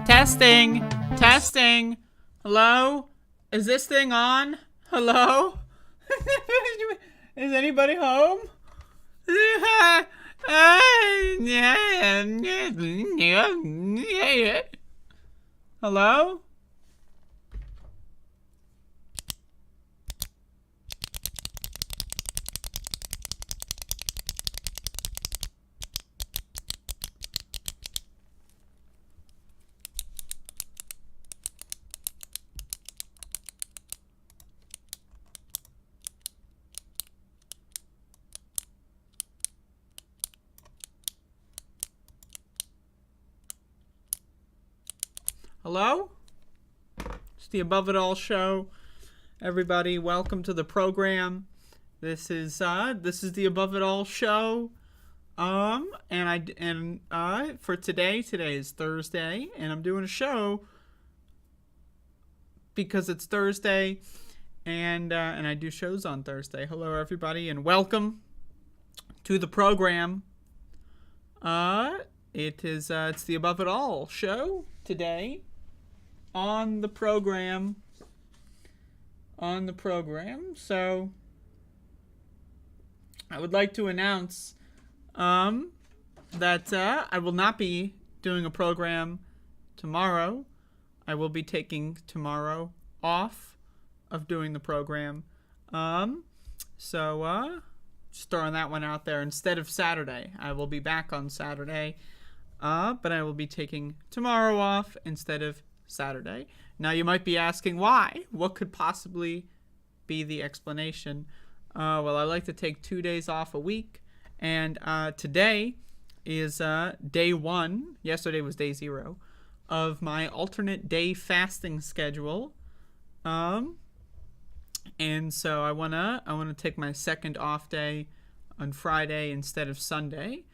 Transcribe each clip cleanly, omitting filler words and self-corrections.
Testing. Testing. Hello? Is this thing on? Hello? Is anybody home? Hello? Hello? It's the Above It All show. Everybody, welcome to the program. This is the Above It All show. For today is Thursday, and I'm doing a show because it's Thursday, and I do shows on Thursday. Hello, everybody, and welcome to the program. It's the Above It All show today. On the program, so I would like to announce that I will not be doing a program tomorrow. I will be taking tomorrow off of doing the program. Just throwing that one out there. Instead of Saturday, I will be back on Saturday, but I will be taking tomorrow off instead of Saturday. Now you might be asking why. What could possibly be the explanation? Well, I like to take 2 days off a week, and today is day 1. Yesterday was day 0 of my alternate day fasting schedule. And so I wanna take my second off day on Friday instead of Sunday.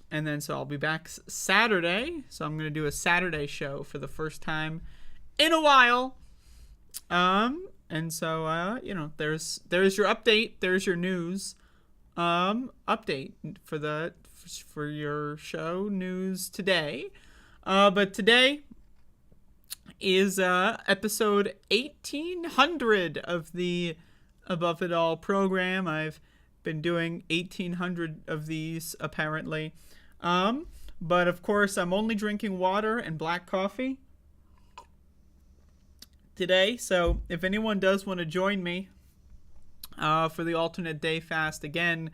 And then so I'll be back Saturday. So I'm going to do a Saturday show for the first time in a while. And so, there's your update. There's your news update for your show news today. But today is episode 1800 of the Above It All program. I've been doing 1800 of these apparently, but of course I'm only drinking water and black coffee today. So if anyone does want to join me for the alternate day fast, again,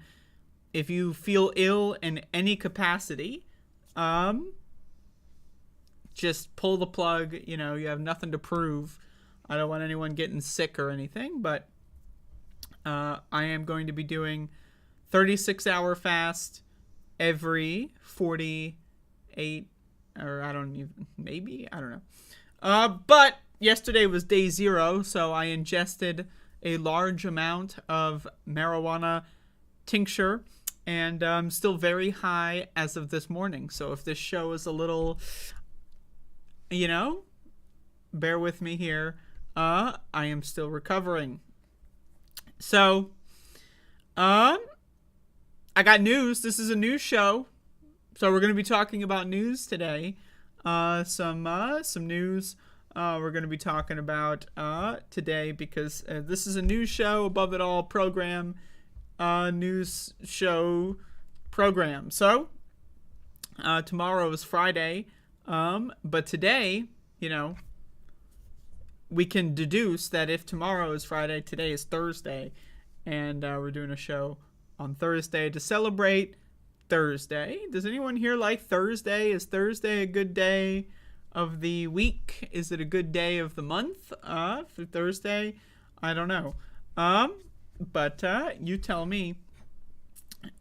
if you feel ill in any capacity, just pull the plug. You have nothing to prove. I don't want anyone getting sick or anything, but I am going to be doing 36-hour fast every 48, or I don't know. But yesterday was day 0, so I ingested a large amount of marijuana tincture, and I'm still very high as of this morning. So if this show is a little, bear with me here. I am still recovering. So, I got news. This is a news show, so we're going to be talking about news today. Some news we're going to be talking about today because this is a news show, Above It All program, news show program. So, tomorrow is Friday, but today, we can deduce that if tomorrow is Friday, today is Thursday, and we're doing a show on Thursday to celebrate Thursday. Does anyone here like Thursday? Is Thursday a good day of the week? Is it a good day of the month for Thursday? I don't know. But you tell me,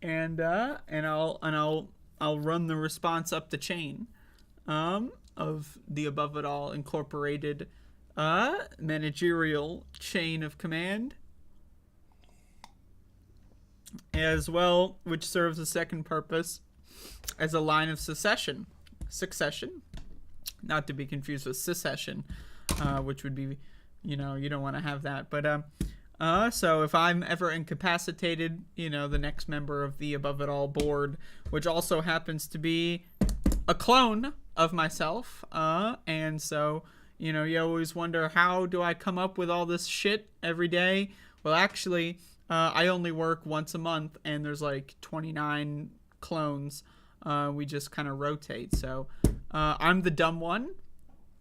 and I'll run the response up the chain of the Above It All Incorporated managerial chain of command, as well, which serves a second purpose as a line of succession, not to be confused with secession, which would be, you don't want to have that. But so if I'm ever incapacitated, the next member of the Above It All board, which also happens to be a clone of myself. And so, you know, you always wonder, how do I come up with all this shit every day? Well, actually, I only work once a month, and there's like 29 clones. We just kind of rotate. So I'm the dumb one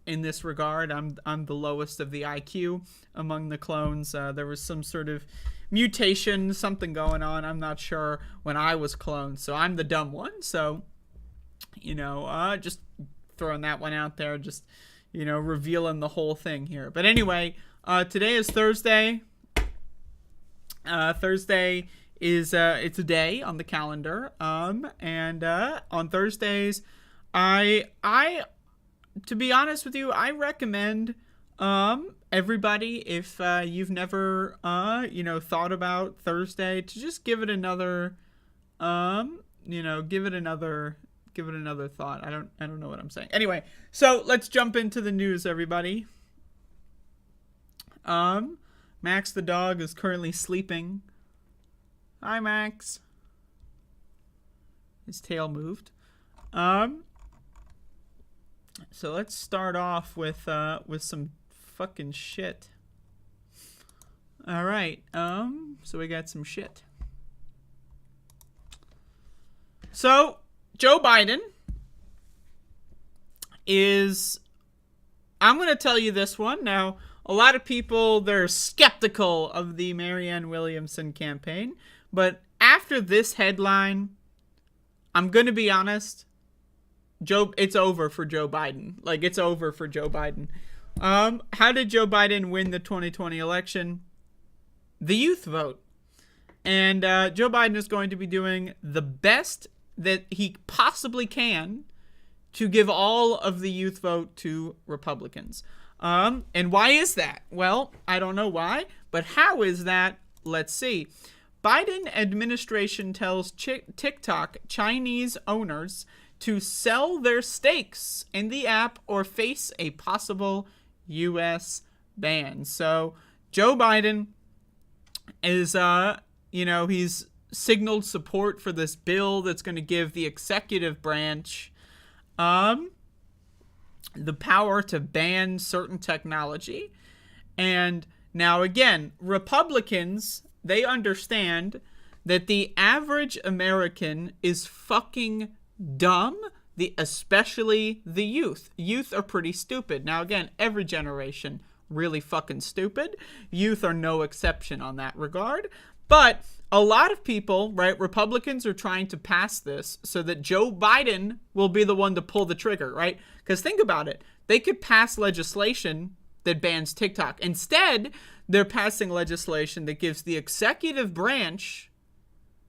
in this regard. I'm the lowest of the IQ among the clones. There was some sort of mutation, something going on, I'm not sure, when I was cloned. So I'm the dumb one. So, you know, just throwing that one out there, just, you know, revealing the whole thing here. But anyway, today is Thursday. Thursday is it's a day on the calendar. And on Thursdays, I to be honest with you, I recommend everybody, if you've never you know, thought about Thursday, to just give it another you know, give it another thought. I don't know what I'm saying. Anyway, so let's jump into the news, everybody. Max the dog is currently sleeping. Hi, Max. His tail moved. So let's start off with some fucking shit. All right. So we got some shit. So Joe Biden is, I'm going to tell you this one. Now, a lot of people, they're skeptical of the Marianne Williamson campaign, but after this headline, I'm going to be honest, it's over for Joe Biden. Like, it's over for Joe Biden. How did Joe Biden win the 2020 election? The youth vote. And Joe Biden is going to be doing the best that he possibly can to give all of the youth vote to Republicans. And why is that? Well, I don't know why, but how is that? Let's see. Biden administration tells TikTok Chinese owners to sell their stakes in the app or face a possible U.S. ban. So Joe Biden is, you know, he's signaled support for this bill that's going to give the executive branch the power to ban certain technology. And now, again, Republicans, they understand that the average American is fucking dumb, especially the youth. Youth are pretty stupid. Now, again, every generation really fucking stupid. Youth are no exception on that regard. But a lot of people, right, Republicans are trying to pass this so that Joe Biden will be the one to pull the trigger, right? Because think about it. They could pass legislation that bans TikTok. Instead, they're passing legislation that gives the executive branch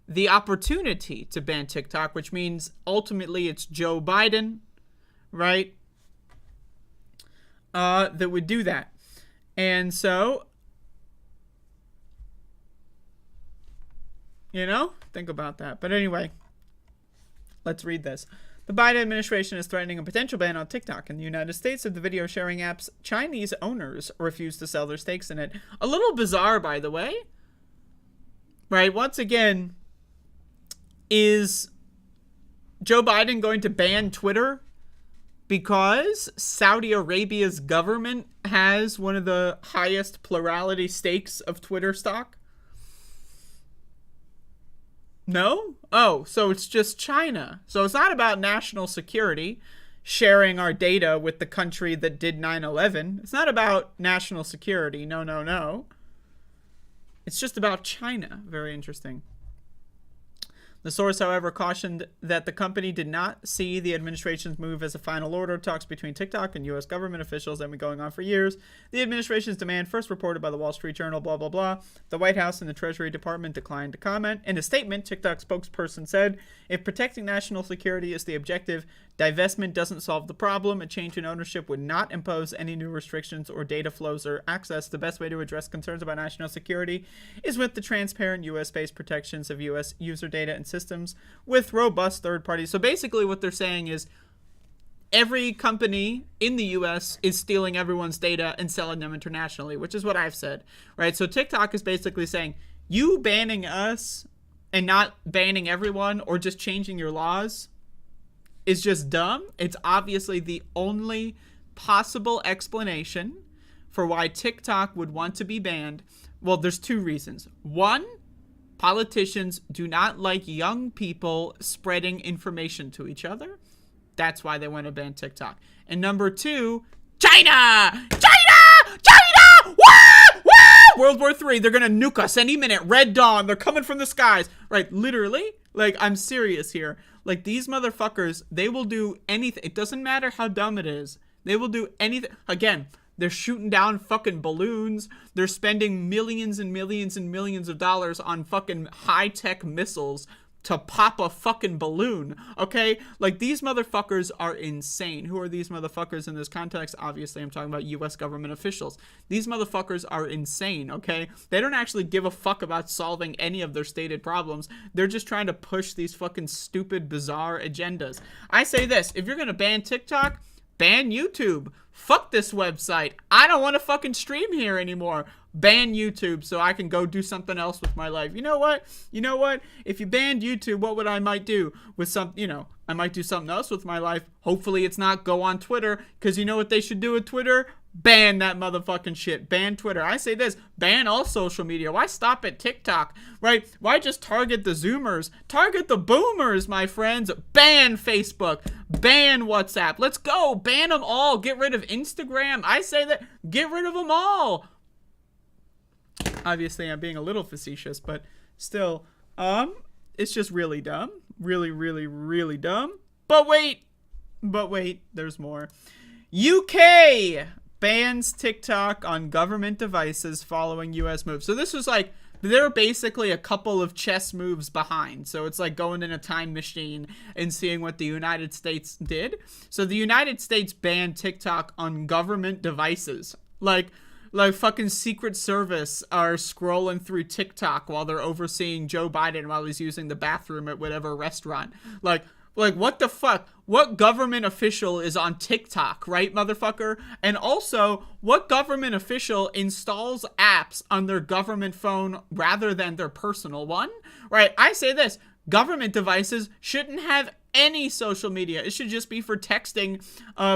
the opportunity to ban TikTok, which means ultimately it's Joe Biden, right, that would do that. And so, you know, think about that. But anyway, let's read this. The Biden administration is threatening a potential ban on TikTok in the United States if the video sharing app's Chinese owners refuse to sell their stakes in it. A little bizarre, by the way. Right? Once again, is Joe Biden going to ban Twitter because Saudi Arabia's government has one of the highest plurality stakes of Twitter stock? No? Oh, so it's just China. So it's not about national security, sharing our data with the country that did 9/11. It's not about national security. No, no, no. It's just about China. Very interesting. The source, however, cautioned that the company did not see the administration's move as a final order. Talks between TikTok and U.S. government officials have been going on for years. The administration's demand, first reported by the Wall Street Journal, blah, blah, blah. The White House and the Treasury Department declined to comment. In a statement, TikTok spokesperson said, if protecting national security is the objective, divestment doesn't solve the problem. A change in ownership would not impose any new restrictions or data flows or access. The best way to address concerns about national security is with the transparent U.S.-based protections of U.S. user data and systems with robust third parties. So basically what they're saying is every company in the U.S. is stealing everyone's data and selling them internationally, which is what I've said, right? So TikTok is basically saying, you banning us and not banning everyone or just changing your laws is just dumb. It's obviously the only possible explanation for why TikTok would want to be banned. Well, there's two reasons. One, politicians do not like young people spreading information to each other. That's why they want to ban TikTok. And number two, China! Woo! Woo! World War III, they're gonna nuke us any minute. Red Dawn, they're coming from the skies. Right, literally. Like, I'm serious here. Like, these motherfuckers, they will do anything. It doesn't matter how dumb it is. They will do anything. Again, they're shooting down fucking balloons. They're spending millions and millions and millions of dollars on fucking high-tech missiles to pop a fucking balloon, okay? Like, these motherfuckers are insane. Who are these motherfuckers in this context? Obviously, I'm talking about U.S. government officials. These motherfuckers are insane, okay? They don't actually give a fuck about solving any of their stated problems. They're just trying to push these fucking stupid, bizarre agendas. I say this, if you're gonna ban TikTok, ban YouTube. Fuck this website. I don't want to fucking stream here anymore. Ban YouTube so I can go do something else with my life. You know what? If you banned YouTube, what would I might do with some, I might do something else with my life. Hopefully it's not go on Twitter, because you know what they should do with Twitter? Ban that motherfucking shit. Ban Twitter. I say this, ban all social media. Why stop at TikTok, right? Why just target the Zoomers? Target the boomers, my friends. Ban Facebook. Ban WhatsApp. Let's go. Ban them all. Get rid of Instagram. I say that. Get rid of them all. Obviously, I'm being a little facetious, but still, it's just really dumb. Really, really, really dumb. But wait, there's more. UK bans TikTok on government devices following US moves. So this was like, they're basically a couple of chess moves behind. So it's like going in a time machine and seeing what the United States did. So the United States banned TikTok on government devices. Like fucking Secret Service are scrolling through TikTok while they're overseeing Joe Biden while he's using the bathroom at whatever restaurant. Like what the fuck? What government official is on TikTok, right, motherfucker? And also, what government official installs apps on their government phone rather than their personal one? Right, I say this, government devices shouldn't have any social media. It should just be for texting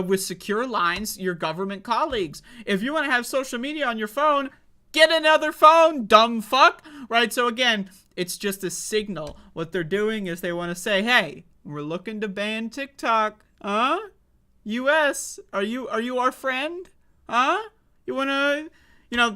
with secure lines your government colleagues. If you want to have social media on your phone, get another phone, dumb fuck. Right, so again, it's just a signal. What they're doing is they want to say, hey, we're looking to ban TikTok. Huh? US, are you our friend? Huh? You want to...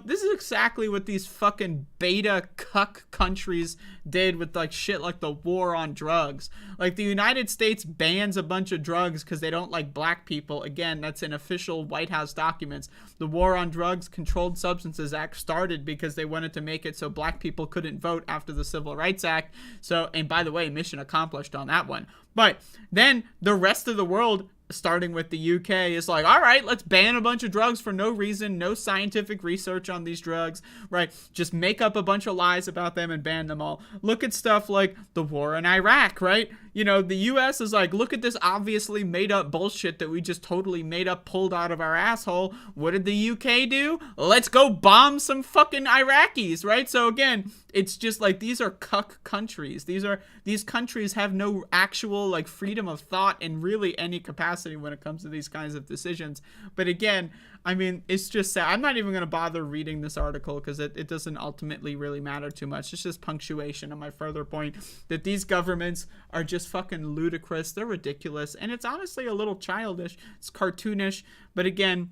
this is exactly what these fucking beta cuck countries did with like shit like the war on drugs. Like the United States bans a bunch of drugs because they don't like black people. Again, that's in official White House documents. The War on Drugs Controlled Substances Act started because they wanted to make it so black people couldn't vote after the Civil Rights Act. So, and by the way, mission accomplished on that one. But then the rest of the world, starting with the UK, is like, all right, let's ban a bunch of drugs for no reason, no scientific research on these drugs, right? Just make up a bunch of lies about them and ban them all. Look at stuff like the war in Iraq, right? The US is like, look at this obviously made up bullshit that we just totally made up, pulled out of our asshole. What did the UK do? Let's go bomb some fucking Iraqis, right? So again, it's just like, these are cuck countries. These countries have no actual like freedom of thought in really any capacity when it comes to these kinds of decisions. But again, I mean, it's just sad. I'm not even going to bother reading this article because it doesn't ultimately really matter too much. It's just punctuation on my further point that these governments are just fucking ludicrous. They're ridiculous. And it's honestly a little childish. It's cartoonish. But again,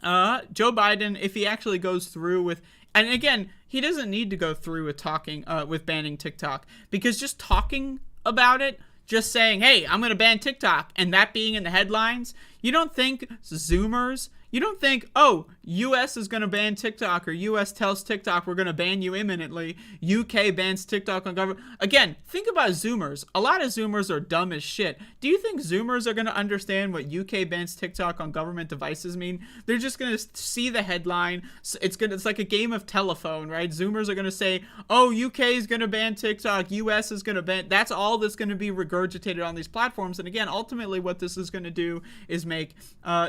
Joe Biden, if he actually goes through with... And again, he doesn't need to go through with with banning TikTok, because just talking about it, just saying, hey, I'm going to ban TikTok, and that being in the headlines, you don't think Zoomers, you don't think, oh, US is going to ban TikTok, or US tells TikTok we're going to ban you imminently, UK bans TikTok on government. Again, think about Zoomers. A lot of Zoomers are dumb as shit. Do you think Zoomers are going to understand what UK bans TikTok on government devices mean? They're just going to see the headline. It's like a game of telephone, right? Zoomers are going to say, oh, UK is going to ban TikTok, US is going to ban. That's all that's going to be regurgitated on these platforms. And again, ultimately what this is going to do is make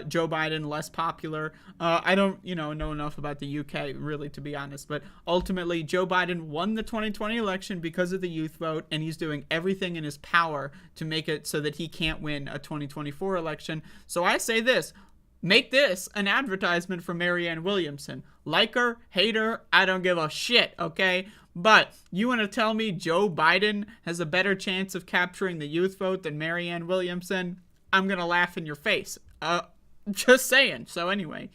Joe Biden less popular popular. I don't, know enough about the UK, really, to be honest. But ultimately, Joe Biden won the 2020 election because of the youth vote, and he's doing everything in his power to make it so that he can't win a 2024 election. So I say this. Make this an advertisement for Marianne Williamson. Like her, hate her, I don't give a shit, okay? But you want to tell me Joe Biden has a better chance of capturing the youth vote than Marianne Williamson? I'm going to laugh in your face. Just saying. So anyway,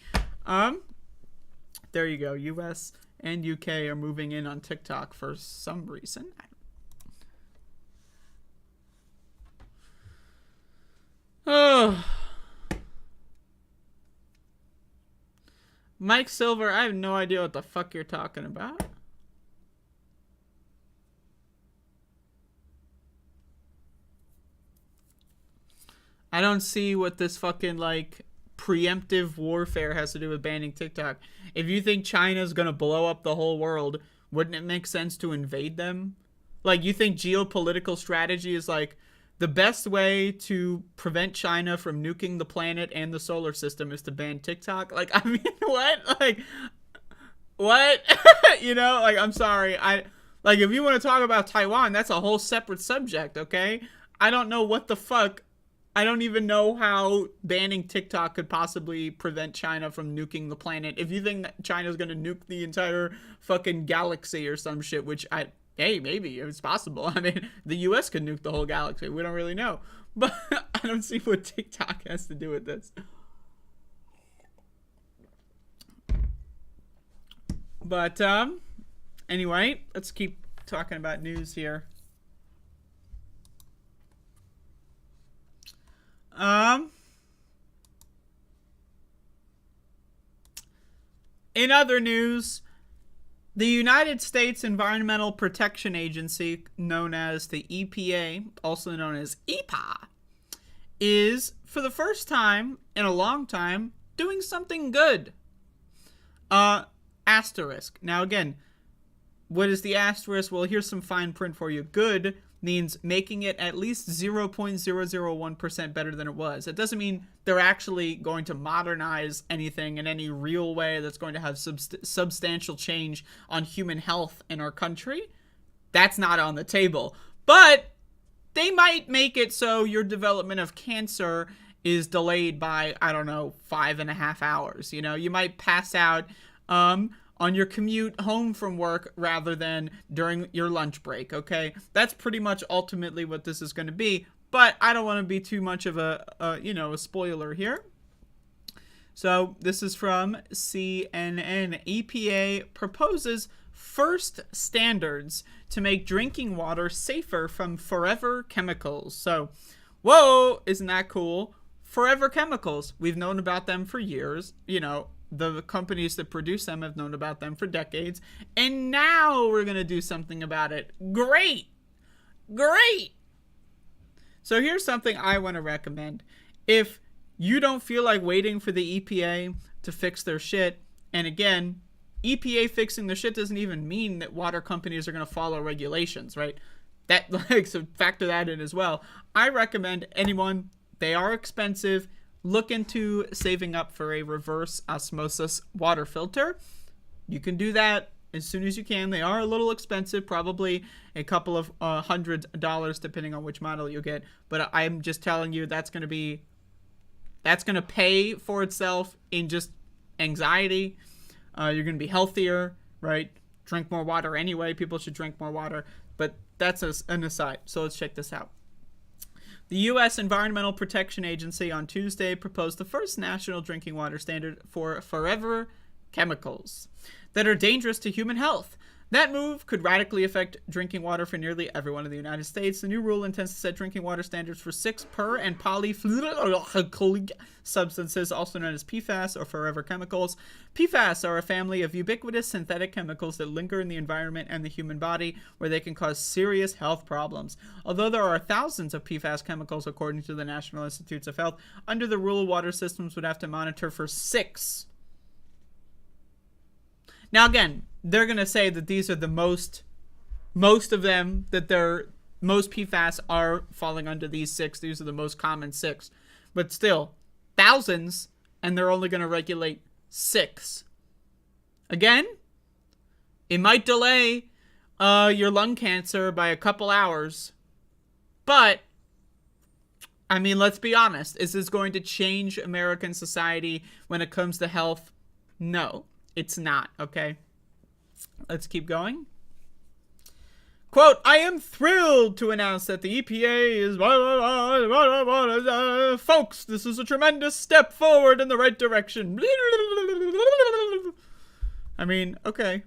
there you go. US and UK are moving in on TikTok for some reason. Oh. Mike Silver, I have no idea what the fuck you're talking about. I don't see what this fucking, preemptive warfare has to do with banning TikTok. If you think China's gonna blow up the whole world, wouldn't it make sense to invade them? You think geopolitical strategy is, the best way to prevent China from nuking the planet and the solar system is to ban TikTok? I mean, what? What? I'm sorry. If you want to talk about Taiwan, that's a whole separate subject, okay? I don't know what the fuck. I don't even know how banning TikTok could possibly prevent China from nuking the planet. If you think that China's going to nuke the entire fucking galaxy or some shit, which hey, maybe it's possible. I mean, the U.S. could nuke the whole galaxy. We don't really know. But I don't see what TikTok has to do with this. But, anyway, let's keep talking about news here. In other news, the United States Environmental Protection Agency, known as the EPA, also known as EPA, is, for the first time in a long time, doing something good. Asterisk. Now, again, what is the asterisk? Well, here's some fine print for you. Good means making it at least 0.001% better than it was. It doesn't mean they're actually going to modernize anything in any real way that's going to have substantial change on human health in our country. That's not on the table. But they might make it so your development of cancer is delayed by, 5.5 hours. You might pass out on your commute home from work rather than during your lunch break, okay? That's pretty much ultimately what this is going to be, but I don't want to be too much of a spoiler here. So this is from CNN. EPA proposes first standards to make drinking water safer from forever chemicals. So, whoa, isn't that cool? Forever chemicals. We've known about them for years, the companies that produce them have known about them for decades, and now we're going to do something about it. Great! So here's something I want to recommend. If you don't feel like waiting for the EPA to fix their shit, and again, EPA fixing their shit doesn't even mean that water companies are going to follow regulations, right? So factor that in as well. I recommend anyone, they are expensive, look into saving up for a reverse osmosis water filter. You can do that as soon as you can. They are a little expensive, probably a couple of $100 depending on which model you get. But I'm just telling you that's going to pay for itself in just anxiety. You're going to be healthier, right? Drink more water anyway. People should drink more water. But that's an aside. So let's check this out. The U.S. Environmental Protection Agency on Tuesday proposed the first national drinking water standard for forever chemicals that are dangerous to human health. That move could radically affect drinking water for nearly everyone in the United States. The new rule intends to set drinking water standards for 6 per and polyfluoroalkyl substances, also known as PFAS or forever chemicals. PFAS are a family of ubiquitous synthetic chemicals that linger in the environment and the human body, where they can cause serious health problems. Although there are thousands of PFAS chemicals, according to the National Institutes of Health, under the rule, water systems would have to monitor for 6. Now, again, they're going to say that these are the most of them, that most PFAS are falling under these 6. These are the most common 6. But still, thousands and they're only going to regulate 6. Again, it might delay your lung cancer by a couple hours, but I mean, let's be honest. Is this going to change American society when it comes to health? No, it's not, okay? Let's keep going. Quote, I am thrilled to announce that the EPA is... Folks, this is a tremendous step forward in the right direction. I mean, okay.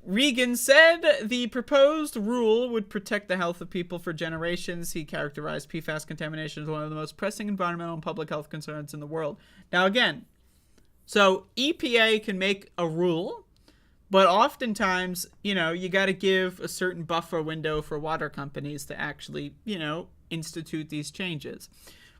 Regan said the proposed rule would protect the health of people for generations. He characterized PFAS contamination as one of the most pressing environmental and public health concerns in the world. Now, again, so EPA can make a rule, but oftentimes, you know, you got to give a certain buffer window for water companies to actually, you know, institute these changes.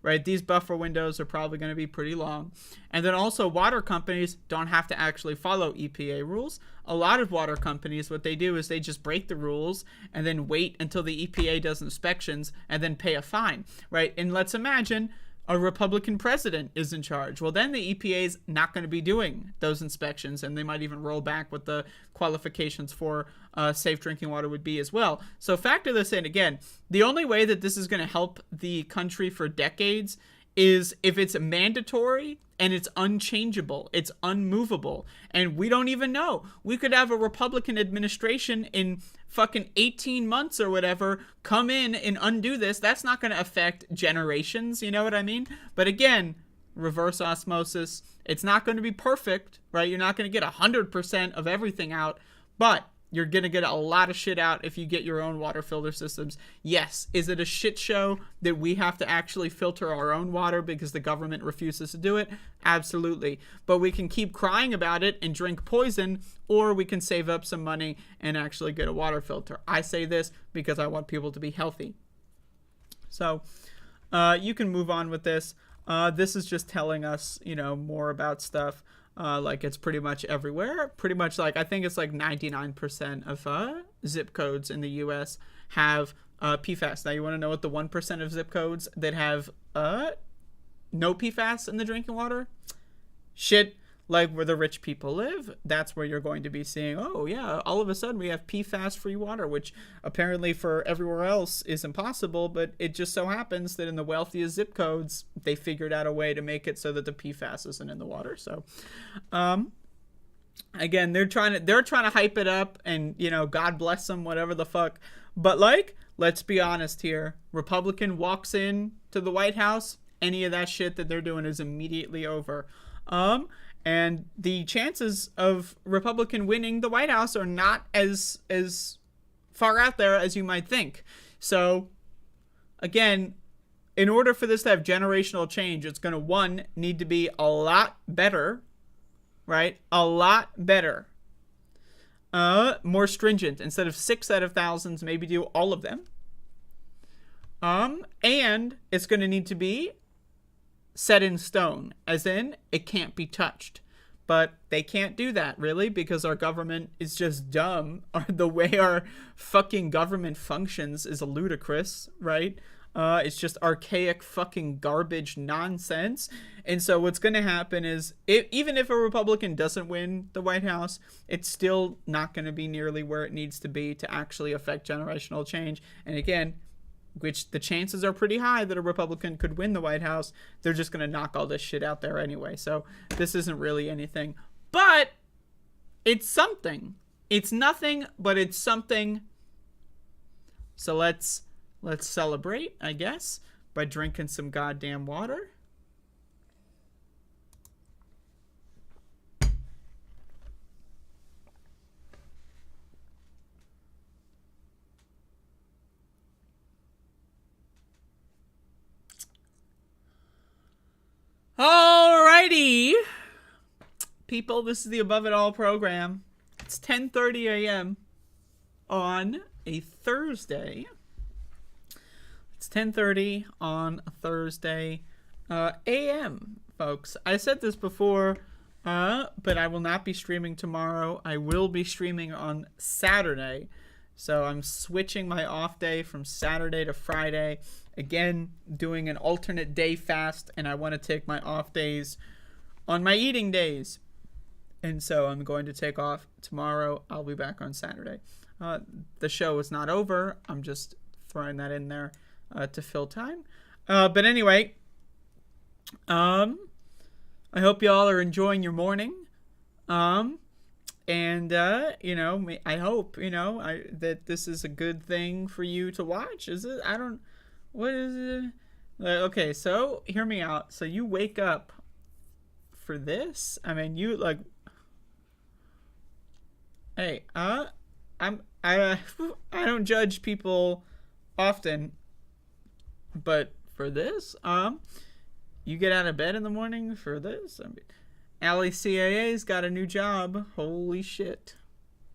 Right? These buffer windows are probably going to be pretty long. And then also water companies don't have to actually follow EPA rules. A lot of water companies, what they do is they just break the rules and then wait until the EPA does inspections and then pay a fine, right? And let's imagine a Republican president is in charge. Well, then the EPA is not going to be doing those inspections, and they might even roll back what the qualifications for safe drinking water would be as well. So factor this in again. The only way that this is going to help the country for decades is if it's mandatory and it's unchangeable, it's unmovable, and we don't even know. We could have a Republican administration in fucking 18 months or whatever come in and undo this. That's not going to affect generations, you know what I mean? But again, reverse osmosis, it's not going to be perfect, right? You're not going to get 100% of everything out, but you're going to get a lot of shit out if you get your own water filter systems. Yes. Is it a shit show that we have to actually filter our own water because the government refuses to do it? Absolutely. But we can keep crying about it and drink poison, or we can save up some money and actually get a water filter. I say this because I want people to be healthy. So you can move on with this. This is just telling us, you know, more about stuff. Like it's pretty much everywhere. Pretty much like I think it's like 99% of zip codes in the U.S. have PFAS. Now you want to know what the 1% of zip codes that have no PFAS in the drinking water? Shit, like where the rich people live. That's where you're going to be seeing, oh yeah, all of a sudden we have PFAS-free water, which apparently for everywhere else is impossible, but it just so happens that in the wealthiest zip codes, they figured out a way to make it so that the PFAS isn't in the water. So, again, they're trying to hype it up and, you know, God bless them, whatever the fuck. But like, let's be honest here. Republican walks in to the White House, any of that shit that they're doing is immediately over. And the chances of Republican winning the White House are not as far out there as you might think. So, again, in order for this to have generational change, it's going to, one, need to be a lot better, right? A lot better. More stringent. Instead of 6 out of thousands, maybe do all of them. And it's going to need to be set in stone, as in it can't be touched. But they can't do that, really, because our government is just dumb. The way our fucking government functions is ludicrous, right? It's just archaic fucking garbage nonsense. And so what's going to happen is, even if a Republican doesn't win the White House, it's still not going to be nearly where it needs to be to actually affect generational change. And again, which the chances are pretty high that a Republican could win the White House, they're just going to knock all this shit out there anyway. So this isn't really anything. But it's something. It's nothing, but it's something. So let's celebrate, I guess, by drinking some goddamn water. Alrighty, people, this is the Above It All program. It's 10:30 a.m. on a Thursday. It's 10:30 on a Thursday a.m., folks. I said this before, but I will not be streaming tomorrow. I will be streaming on Saturday. So I'm switching my off day from Saturday to Friday. Again, doing an alternate day fast, and I want to take my off days on my eating days. And so I'm going to take off tomorrow. I'll be back on Saturday. The show is not over. I'm just throwing that in there to fill time. But anyway, I hope y'all are enjoying your morning. And I hope, that this is a good thing for you to watch. Is it? What is it? Okay, so hear me out. So you wake up for this? I mean, hey, I don't judge people often, but for this, you get out of bed in the morning for this? I mean, Allie CAA's got a new job. Holy shit.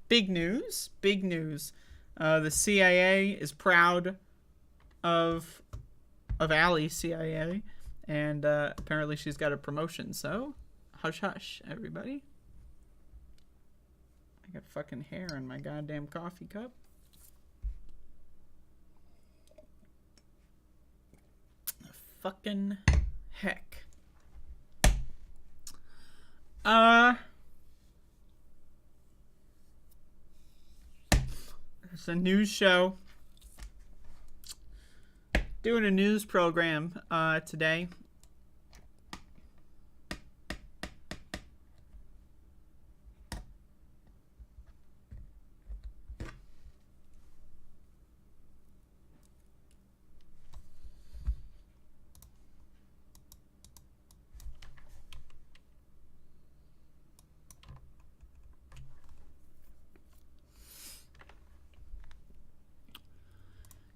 Big news. Big news. The CIA is proud of Allie CAA, and apparently she's got a promotion, so hush hush, everybody. I got fucking hair in my goddamn coffee cup. Fucking heck. It's a news show. Doing a news program today.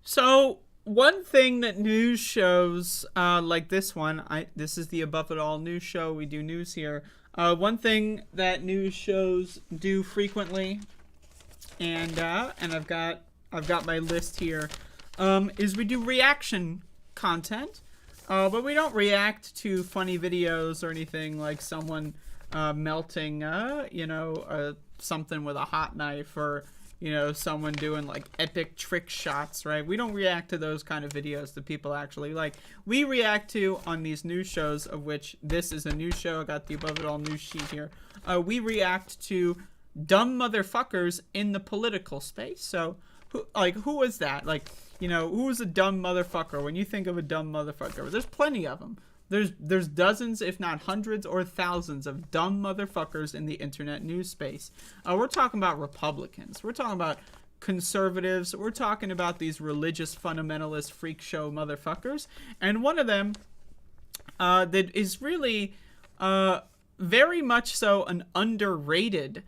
So one thing that news shows, like this one, this is the Above It All news show. We do news here. One thing that news shows do frequently, and I've got my list here, is we do reaction content, but we don't react to funny videos or anything like someone melting, something with a hot knife, or someone doing like epic trick shots, right? We don't react to those kind of videos that people actually like. We react to, on these news shows, of which this is a news show. I got the Above It All news sheet here. We react to dumb motherfuckers in the political space. So, who is that? Like, who is a dumb motherfucker? When you think of a dumb motherfucker, there's plenty of them. There's dozens, if not hundreds or thousands, of dumb motherfuckers in the internet news space. We're talking about Republicans. We're talking about conservatives. We're talking about these religious fundamentalist freak show motherfuckers. And one of them that is really very much so an underrated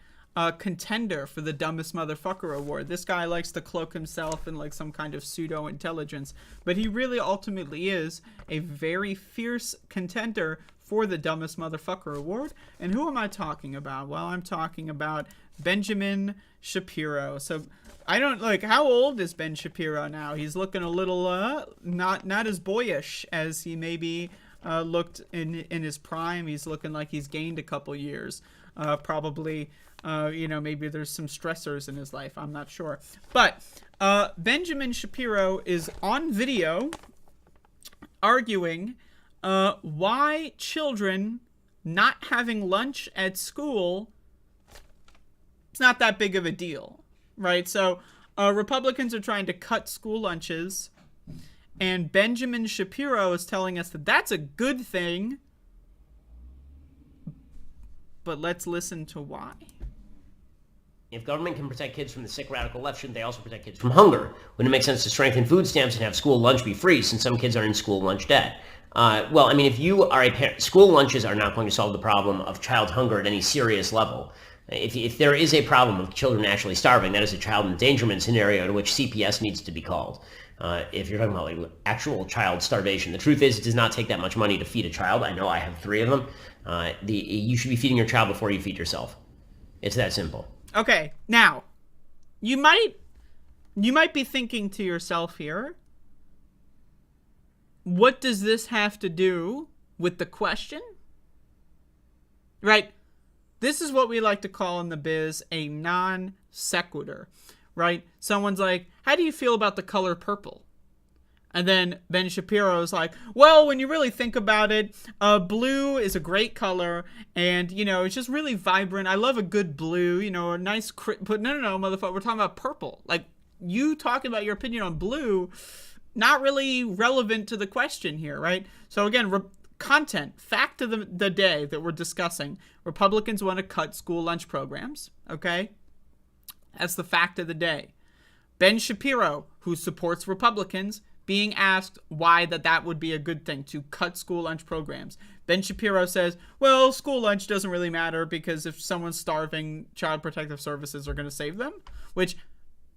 contender for the Dumbest Motherfucker Award. This guy likes to cloak himself in like some kind of pseudo-intelligence, but he really ultimately is a very fierce contender for the Dumbest Motherfucker Award. And who am I talking about? Well, I'm talking about Benjamin Shapiro. So I don't how old is Ben Shapiro now? He's looking a little not as boyish as he maybe looked in his prime. He's looking like he's gained a couple years. Probably maybe there's some stressors in his life. I'm not sure. But Benjamin Shapiro is on video arguing why children not having lunch at school is not that big of a deal, right? So Republicans are trying to cut school lunches, and Benjamin Shapiro is telling us that that's a good thing. But let's listen to why. If government can protect kids from the sick radical left, shouldn't they also protect kids from hunger? Wouldn't it make sense to strengthen food stamps and have school lunch be free, since some kids are in school lunch debt? If you are a parent, school lunches are not going to solve the problem of child hunger at any serious level. If there is a problem of children actually starving, that is a child endangerment scenario to which CPS needs to be called. If you're talking about like actual child starvation, the truth is it does not take that much money to feed a child. I know I have 3 of them. You should be feeding your child before you feed yourself. It's that simple. Okay, now, you might be thinking to yourself here, what does this have to do with the question? Right? This is what we like to call in the biz a non sequitur. right? Someone's like, how do you feel about the color purple? And then Ben Shapiro is like, well, when you really think about it, blue is a great color, and, you know, it's just really vibrant. I love a good blue, you know, a nice, but no, motherfucker, we're talking about purple. Like, you talking about your opinion on blue, not really relevant to the question here, right? So again, content, fact of the day that we're discussing, Republicans want to cut school lunch programs, okay? That's the fact of the day. Ben Shapiro, who supports Republicans, being asked why that would be a good thing to cut school lunch programs. Ben Shapiro says, well, school lunch doesn't really matter because if someone's starving, Child Protective Services are going to save them. Which,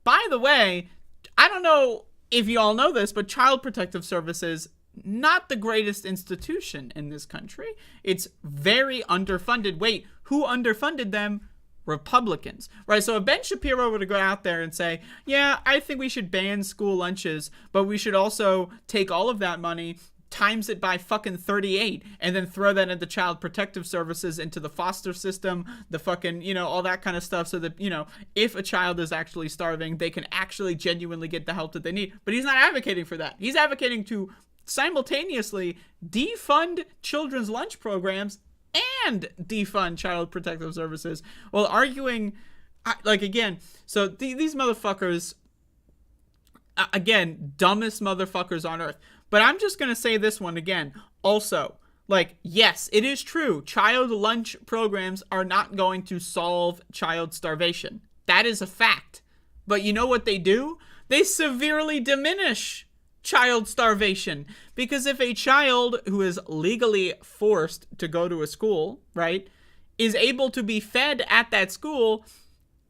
by the way, I don't know if you all know this, but Child Protective Services, not the greatest institution in this country. It's very underfunded. Wait, who underfunded them? Republicans, right? So if Ben Shapiro were to go out there and say, yeah, I think we should ban school lunches, but we should also take all of that money, times it by fucking 38, and then throw that into Child Protective Services, into the foster system, the fucking, you know, all that kind of stuff, so that, you know, if a child is actually starving, they can actually genuinely get the help that they need. But he's not advocating for that. He's advocating to simultaneously defund children's lunch programs and defund Child Protective Services, while arguing, like, again, so these motherfuckers, again, dumbest motherfuckers on earth. But I'm just going to say this one again. Also, like, yes, it is true. Child lunch programs are not going to solve child starvation. That is a fact. But you know what they do? They severely diminish child starvation, because if a child who is legally forced to go to a school, right, is able to be fed at that school,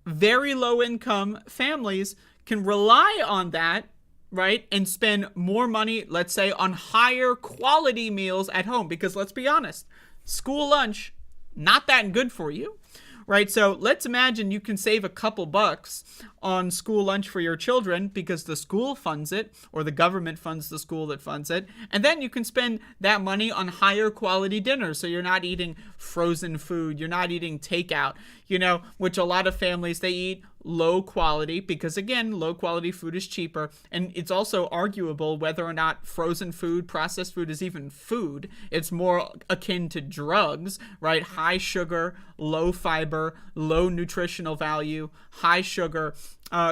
very low income families can rely on that, right, and spend more money, let's say, on higher quality meals at home. Because let's be honest, school lunch, not that good for you, right? So let's imagine you can save a couple bucks on school lunch for your children because the school funds it, or the government funds the school that funds it. And then you can spend that money on higher quality dinners. So you're not eating frozen food. You're not eating takeout, you know, which a lot of families, they eat low quality because, again, low quality food is cheaper. And it's also arguable whether or not frozen food, processed food is even food. It's more akin to drugs, right? High sugar, low fiber, low nutritional value, high sugar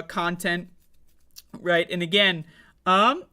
content, right? And again, like,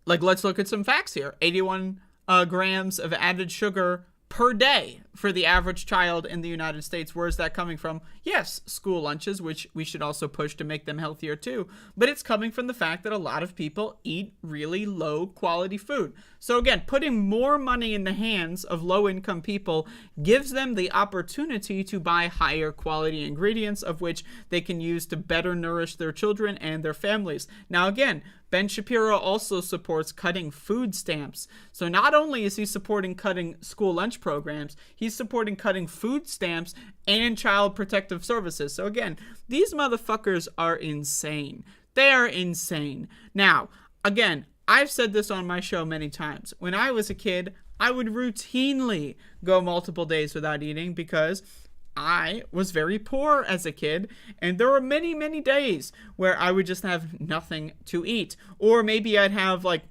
let's look at some facts here. 81 grams of added sugar per day for the average child in the United States. Where is that coming from? Yes, school lunches, which we should also push to make them healthier too. But it's coming from the fact that a lot of people eat really low quality food. So again, putting more money in the hands of low income people gives them the opportunity to buy higher quality ingredients, of which they can use to better nourish their children and their families. Now again, Ben Shapiro also supports cutting food stamps. So not only is he supporting cutting school lunch programs, he's supporting cutting food stamps and Child Protective Services. So again, these motherfuckers are insane. They are insane. Now, again, I've said this on my show many times. When I was a kid, I would routinely go multiple days without eating because I was very poor as a kid, and there were many, many days where I would just have nothing to eat. Or maybe I'd have, like,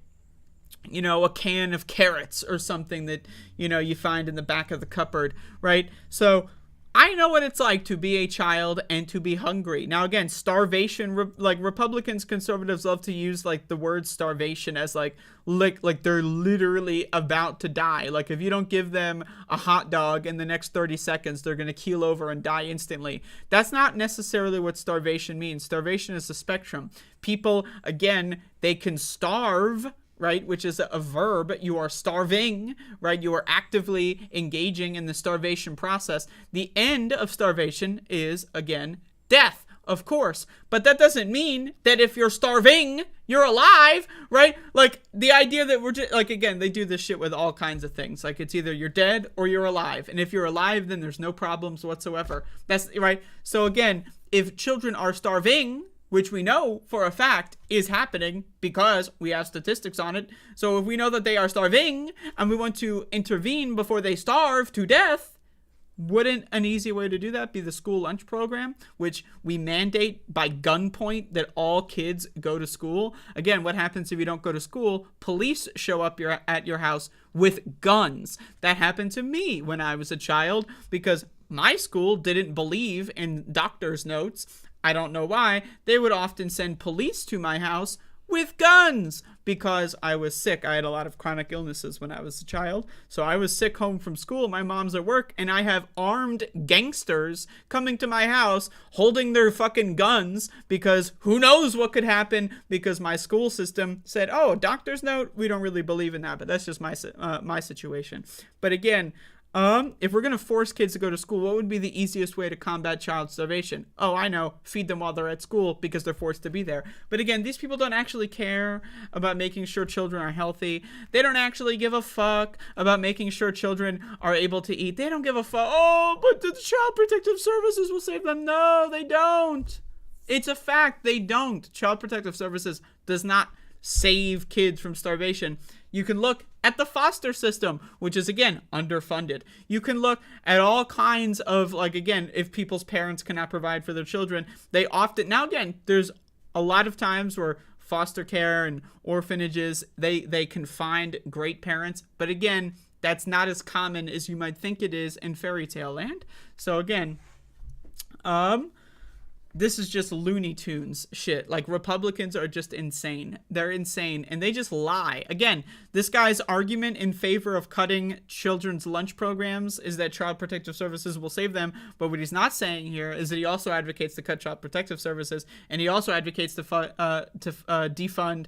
you know, a can of carrots or something that, you know, you find in the back of the cupboard, right? So I know what it's like to be a child and to be hungry. Now, again, starvation, like, Republicans, conservatives love to use, like, the word starvation as, like they're literally about to die. Like, if you don't give them a hot dog in the next 30 seconds, they're going to keel over and die instantly. That's not necessarily what starvation means. Starvation is a spectrum. People, again, they can starve, right, which is a verb. You are starving, right? You are actively engaging in the starvation process. The end of starvation is, again, death, of course. But that doesn't mean that if you're starving, you're alive, right? Like, the idea that we're just, like, again, they do this shit with all kinds of things. Like, it's either you're dead or you're alive. And if you're alive, then there's no problems whatsoever. That's right. So again, if children are starving, which we know for a fact is happening because we have statistics on it. So if we know that they are starving and we want to intervene before they starve to death, Wouldn't an easy way to do that be the school lunch program, which we mandate by gunpoint that all kids go to school? Again, what happens if you don't go to school? Police show up at your house with guns. That happened to me when I was a child because my school didn't believe in doctor's notes. I don't know why. They would often send police to my house with guns because I was sick. I had a lot of chronic illnesses when I was a child. So I was sick home from school. My mom's at work and I have armed gangsters coming to my house holding their fucking guns because who knows what could happen because my school system said, oh, doctor's note, we don't really believe in that. But that's just my situation. But again, if we're going to force kids to go to school, what would be the easiest way to combat child starvation? Oh, I know. Feed them while they're at school because they're forced to be there. But again, these people don't actually care about making sure children are healthy. They don't actually give a fuck about making sure children are able to eat. They don't give a fuck. Oh, but the Child Protective Services will save them. No, they don't. It's a fact. They don't. Child Protective Services does not save kids from starvation. You can look at the foster system, which is, again, underfunded. You can look at all kinds of, like, again, if people's parents cannot provide for their children, they often, now again, there's a lot of times where foster care and orphanages, they can find great parents. But again, that's not as common as you might think it is in fairy tale land. So again, this is just Looney Tunes shit. Like, Republicans are just insane. They're insane, and they just lie. Again, this guy's argument in favor of cutting children's lunch programs is that Child Protective Services will save them, but what he's not saying here is that he also advocates to cut Child Protective Services, and he also advocates to defund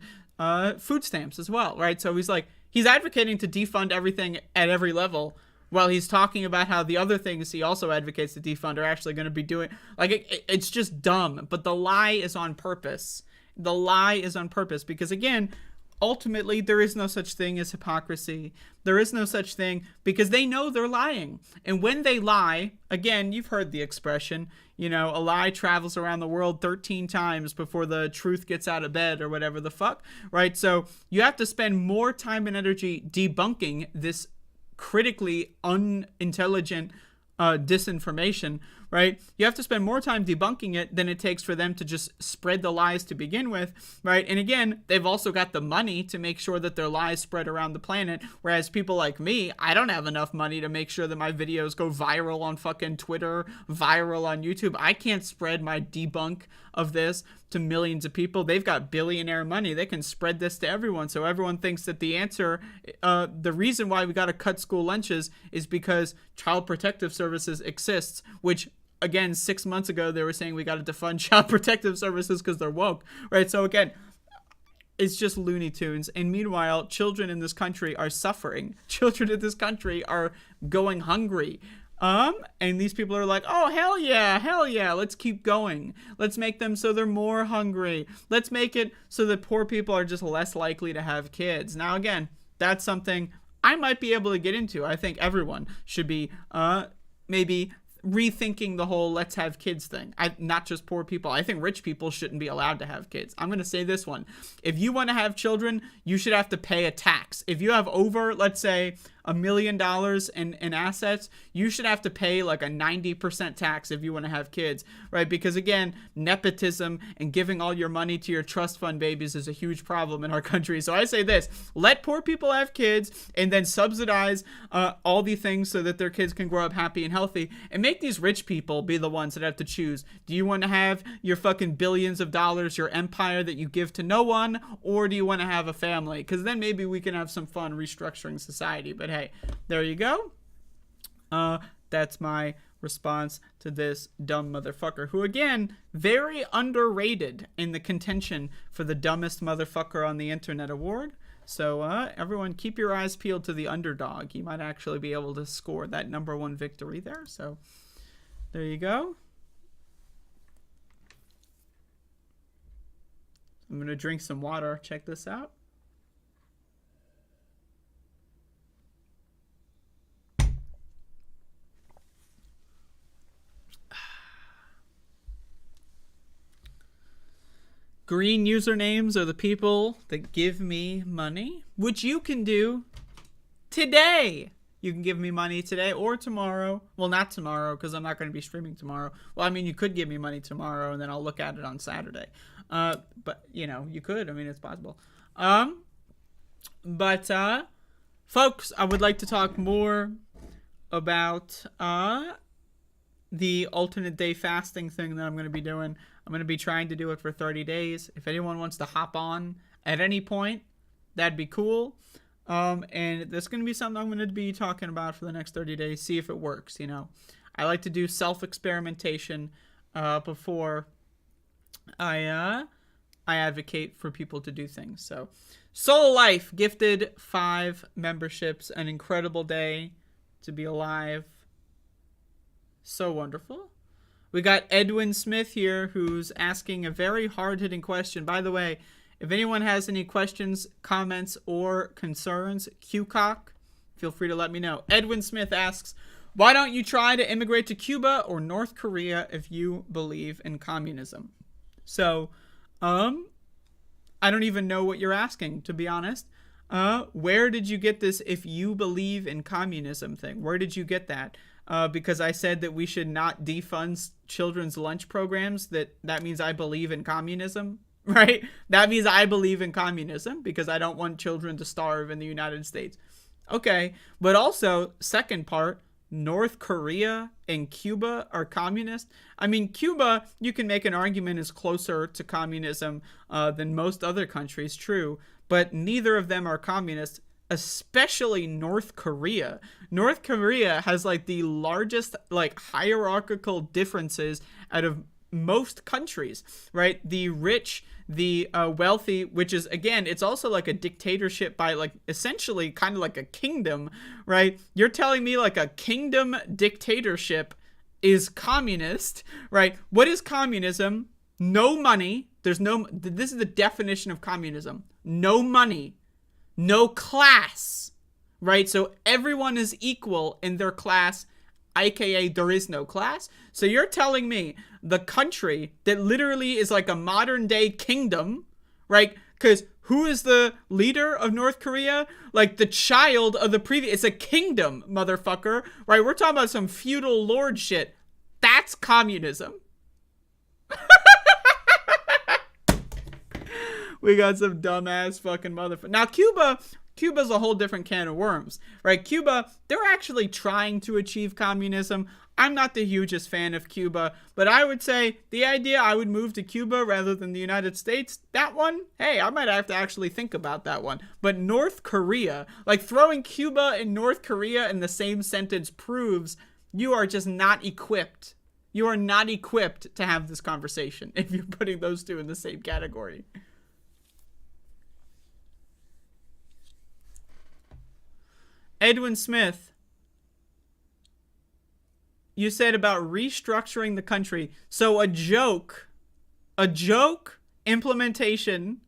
food stamps as well, right? So he's advocating to defund everything at every level, while he's talking about how the other things he also advocates to defund are actually going to be doing. Like, it's just dumb. But the lie is on purpose. The lie is on purpose because, again, ultimately, there is no such thing as hypocrisy. There is no such thing because they know they're lying. And when they lie, again, you've heard the expression, a lie travels around the world 13 times before the truth gets out of bed or whatever the fuck, right? So you have to spend more time and energy debunking this critically unintelligent disinformation, right? You have to spend more time debunking it than it takes for them to just spread the lies to begin with, right? And again, they've also got the money to make sure that their lies spread around the planet, whereas people like me, I don't have enough money to make sure that my videos go viral on fucking Twitter, viral on YouTube. I can't spread my debunk of this to millions of people. They've got billionaire money. They can spread this to everyone. So everyone thinks that the answer, the reason why we got to cut school lunches is because Child Protective Services exists, which, again, 6 months ago, they were saying we got to defund Child Protective Services because they're woke, right? So again, it's just Looney Tunes. And meanwhile, children in this country are suffering. Children in this country are going hungry. And these people are like, oh, hell yeah, let's keep going. Let's make them so they're more hungry. Let's make it so that poor people are just less likely to have kids. Now, again, that's something I might be able to get into. I think everyone should be, maybe rethinking the whole let's have kids thing. Not just poor people. I think rich people shouldn't be allowed to have kids. I'm going to say this one. If you want to have children, you should have to pay a tax. If you have over, let's say, $1 million in assets, you should have to pay like a 90% tax if you want to have kids, right? Because again, nepotism and giving all your money to your trust fund babies is a huge problem in our country. So I say this, let poor people have kids and then subsidize all the things so that their kids can grow up happy and healthy, and make these rich people be the ones that have to choose. Do you want to have your fucking billions of dollars, your empire that you give to no one, or do you want to have a family? Because then maybe we can have some fun restructuring society. But hey, there you go. That's my response to this dumb motherfucker, who, again, very underrated in the contention for the dumbest motherfucker on the internet award. So everyone, keep your eyes peeled to the underdog. He might actually be able to score that #1 victory there. So there you go. I'm going to drink some water. Check this out. Green usernames are the people that give me money, which you can do today. You can give me money today or tomorrow. Well, not tomorrow because I'm not going to be streaming tomorrow. Well, I mean, you could give me money tomorrow and then I'll look at it on Saturday. But, you know, you could. I mean, it's possible. But folks, I would like to talk more about the alternate day fasting thing that I'm going to be doing. I'm going to be trying to do it for 30 days. If anyone wants to hop on at any point, that'd be cool. And that's going to be something I'm going to be talking about for the next 30 days. See if it works, you know. I like to do self-experimentation before I advocate for people to do things. So, Soul Life gifted 5 memberships. An incredible day to be alive. So wonderful. We got Edwin Smith here who's asking a very hard-hitting question. By the way, if anyone has any questions, comments, or concerns, QCock, feel free to let me know. Edwin Smith asks, why don't you try to immigrate to Cuba or North Korea if you believe in communism? So, I don't even know what you're asking, to be honest. Where did you get this if you believe in communism thing? Where did you get that? Because I said that we should not defund children's lunch programs. That means I believe in communism, right? That means I believe in communism because I don't want children to starve in the United States. Okay, but also, second part, North Korea and Cuba are communist. I mean, Cuba, you can make an argument, is closer to communism than most other countries, true, but neither of them are communist. Especially North Korea. North Korea has like the largest like hierarchical differences out of most countries, right? The rich, the wealthy, which is, again, it's also like a dictatorship by like essentially kind of like a kingdom, right? You're telling me like a kingdom dictatorship is communist, right? What is communism? No money. This is the definition of communism. No money. No class, right? So everyone is equal in their class, aka there is no class. So you're telling me the country that literally is like a modern day kingdom, right? Because who is the leader of North Korea? Like the child of the previous. It's a kingdom, motherfucker, right? We're talking about some feudal lord shit. That's communism. We got some dumbass fucking motherfucker. Now, Cuba's a whole different can of worms, right? Cuba, they're actually trying to achieve communism. I'm not the hugest fan of Cuba, but I would say the idea I would move to Cuba rather than the United States, that one, hey, I might have to actually think about that one. But North Korea, like throwing Cuba and North Korea in the same sentence proves you are just not equipped. You are not equipped to have this conversation if you're putting those two in the same category. Edwin Smith, you said about restructuring the country. So a joke implementation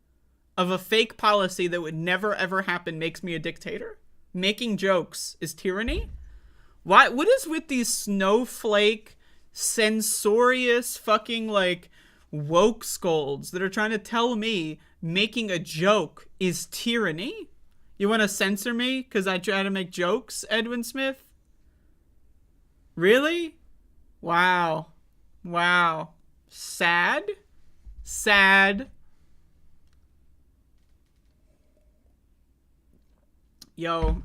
of a fake policy that would never ever happen makes me a dictator? Making jokes is tyranny? What is with these snowflake, censorious fucking like woke scolds that are trying to tell me making a joke is tyranny? You want to censor me because I try to make jokes, Edwin Smith? Really? Wow. Sad. Yo.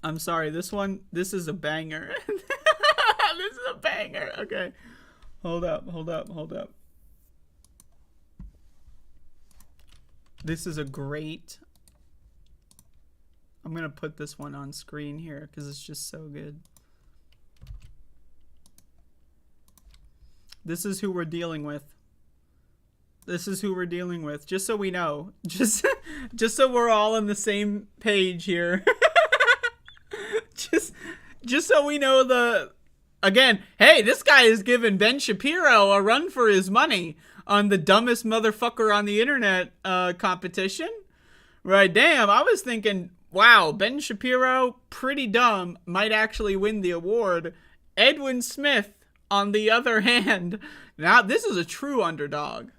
I'm sorry, this is a banger. This is a banger. Okay. Hold up. This is a great... I'm going to put this one on screen here because it's just so good. This is who we're dealing with. Just so we know. Just so we're all on the same page here. just so we know the... Again, hey, this guy is giving Ben Shapiro a run for his money on the dumbest motherfucker on the internet competition. Right, damn, I was thinking, wow, Ben Shapiro, pretty dumb, might actually win the award. Edwin Smith, on the other hand, now this is a true underdog.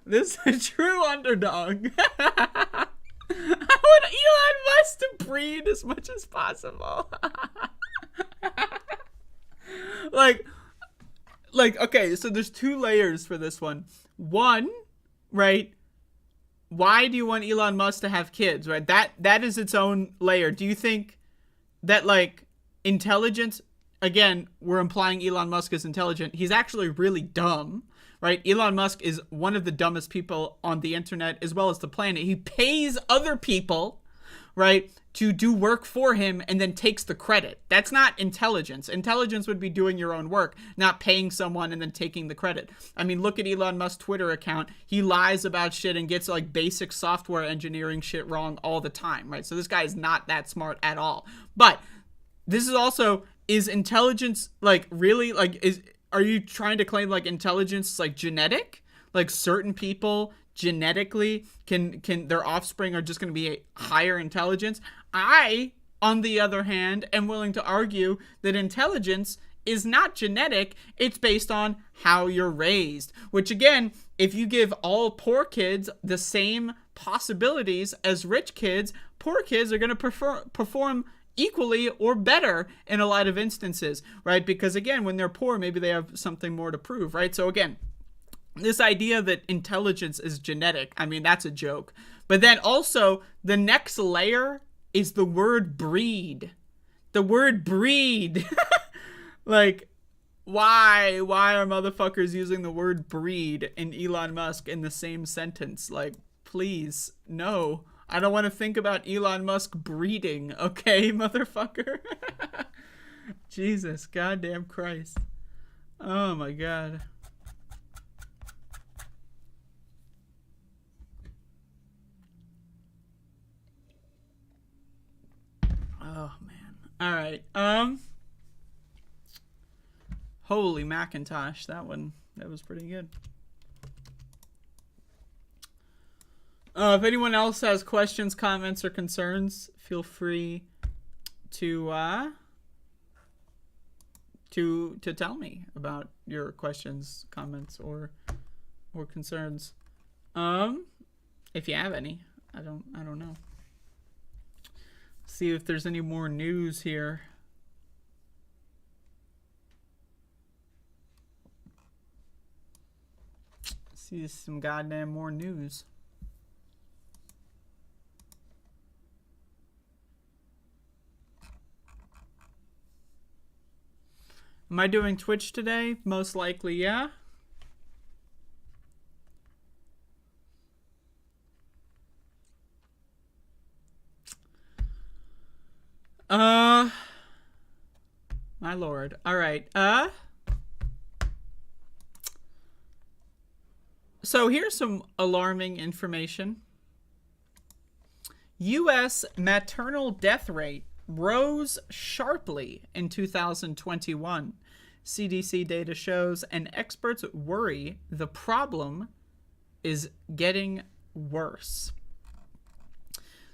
I want Elon Musk to breed as much as possible. like, okay, so there's two layers for this one. One, right? Why do you want Elon Musk to have kids, right? That is its own layer. Do you think that, like, intelligence, again, we're implying Elon Musk is intelligent. He's actually really dumb, right? Elon Musk is one of the dumbest people on the internet as well as the planet. He pays other people, right, to do work for him and then takes the credit. That's not intelligence. Intelligence would be doing your own work, not paying someone and then taking the credit. I mean, look at Elon Musk's Twitter account. He lies about shit and gets like basic software engineering shit wrong all the time, right? So this guy is not that smart at all. But this is also, is intelligence like really like, are you trying to claim like intelligence is like genetic? Like certain people genetically can their offspring are just going to be a higher intelligence? I, on the other hand, am willing to argue that intelligence is not genetic. It's based on how you're raised, which again, if you give all poor kids the same possibilities as rich kids, poor kids are going to perform equally or better in a lot of instances, right? Because again, when they're poor, maybe they have something more to prove, right? So again, this idea that intelligence is genetic, I mean, that's a joke. But then also, the next layer is the word breed. The word breed. Like, why are motherfuckers using the word breed and Elon Musk in the same sentence? Like, please, no. I don't want to think about Elon Musk breeding, okay, motherfucker? Jesus, goddamn Christ. Oh my god. Oh man. All right. Holy Macintosh, that was pretty good. If anyone else has questions, comments, or concerns, feel free to tell me about your questions, comments, or concerns. If you have any, I don't know. See if there's any more news here. See some goddamn more news. Am I doing Twitch today? Most likely, yeah. My lord. All right. So here's some alarming information. U.S. maternal death rate rose sharply in 2021. CDC data shows, and experts worry the problem is getting worse.